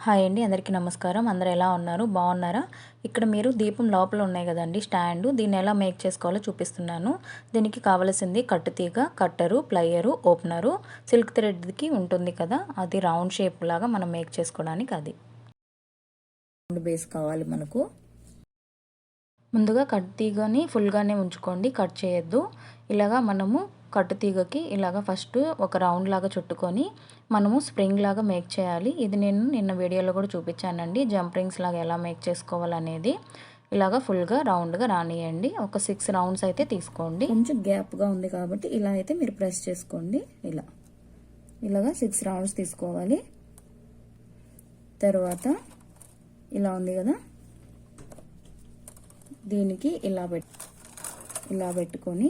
Hi అండి, అందరికీ నమస్కారం. అందరూ ఎలా ఉన్నారు? బాగున్నారా? ఇక్కడ మీరు దీపం లోపల ఉన్నాయి కదండి స్టాండ్, దీన్ని ఎలా మేక్ చేసుకోవాలో చూపిస్తున్నాను. దీనికి కావాల్సింది కట్టుతీగ, కట్టరు, ప్లయరు, ఓపెనరు, సిల్క్ థ్రెడ్కి ఉంటుంది కదా, అది రౌండ్ షేప్ లాగా మనం మేక్ చేసుకోవడానికి అది బేస్ కావాలి మనకు. ముందుగా కట్టుతీగని ఫుల్గానే ఉంచుకోండి, కట్ చేయొద్దు. ఇలాగా మనము కట్టుతీగకి ఇలాగ ఫస్ట్ ఒక రౌండ్ లాగా చుట్టుకొని మనము స్ప్రింగ్ లాగా మేక్ చేయాలి. ఇది నేను నిన్న వీడియోలో కూడా చూపించానండి, జంప్ రింగ్స్ లాగా ఎలా మేక్ చేసుకోవాలనేది. ఇలాగ ఫుల్గా రౌండ్గా రానియండి. ఒక 6 రౌండ్స్ అయితే తీసుకోండి. కొంచెం గ్యాప్గా ఉంది కాబట్టి ఇలా అయితే మీరు ప్రెస్ చేసుకోండి. ఇలాగా 6 రౌండ్స్ తీసుకోవాలి. తర్వాత ఇలా ఉంది కదా, దీనికి ఇలా పెట్టుకొని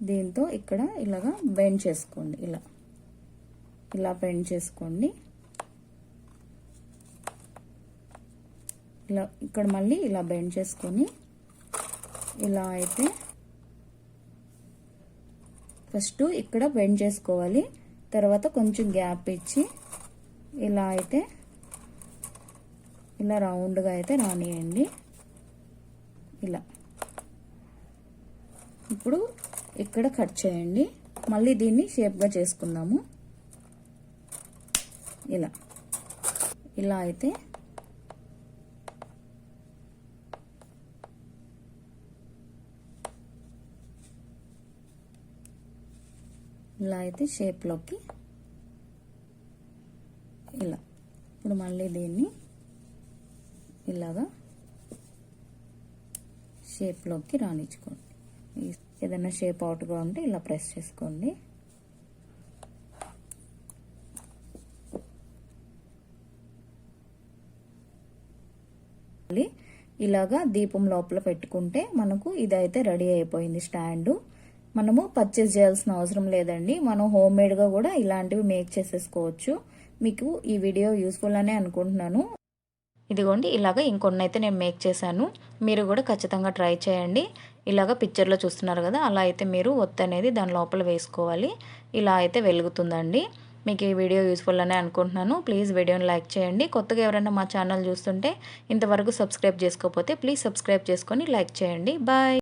దీంతో ఇక్కడ ఇలాగా బెండ్ చేసుకోండి. ఇలా బెండ్ చేసుకోండి. ఇలా ఇక్కడ మళ్ళీ ఇలా బెండ్ చేసుకొని ఇలా అయితే ఫస్ట్ ఇక్కడ బెండ్ చేసుకోవాలి. తర్వాత కొంచెం గ్యాప్ ఇచ్చి ఇలా అయితే ఇలా రౌండ్గా అయితే రానియండి. ఇప్పుడు ఇక్కడ కట్ చేయండి. మళ్ళీ దీన్ని షేప్గా చేసుకుందాము. ఇలా అయితే షేప్లోకి ఇప్పుడు మళ్ళీ దీన్ని ఇలాగా షేప్లోకి రానిచ్చుకోండి. ఏదైనా షేప్ అవుట్గా ఉంటే ఇలా ప్రెస్ చేసుకోండి. ఇలాగా దీపం లోపల పెట్టుకుంటే మనకు ఇదైతే రెడీ అయిపోయింది స్టాండు. మనము పర్చేస్ చేయాల్సిన అవసరం లేదండి, మనం హోమ్ మేడ్గా కూడా ఇలాంటివి మేక్ చేసేసుకోవచ్చు. మీకు ఈ వీడియో యూస్ఫుల్ అనే అనుకుంటున్నాను. ఇదిగోండి, ఇలాగ ఇంకొన్ని అయితే నేను మేక్ చేశాను. మీరు కూడా ఖచ్చితంగా ట్రై చేయండి. ఇలాగ పిక్చర్లో చూస్తున్నారు కదా, అలా అయితే మీరు ఒత్తి అనేది దాని లోపల వేసుకోవాలి. ఇలా అయితే వెలుగుతుందండి. మీకు ఈ వీడియో యూస్ఫుల్ అనే అనుకుంటున్నాను. ప్లీజ్ వీడియోని లైక్ చేయండి. కొత్తగా ఎవరైనా మా ఛానల్ చూస్తుంటే ఇంతవరకు సబ్స్క్రైబ్ చేసుకోకపోతే ప్లీజ్ సబ్స్క్రైబ్ చేసుకొని లైక్ చేయండి. బాయ్.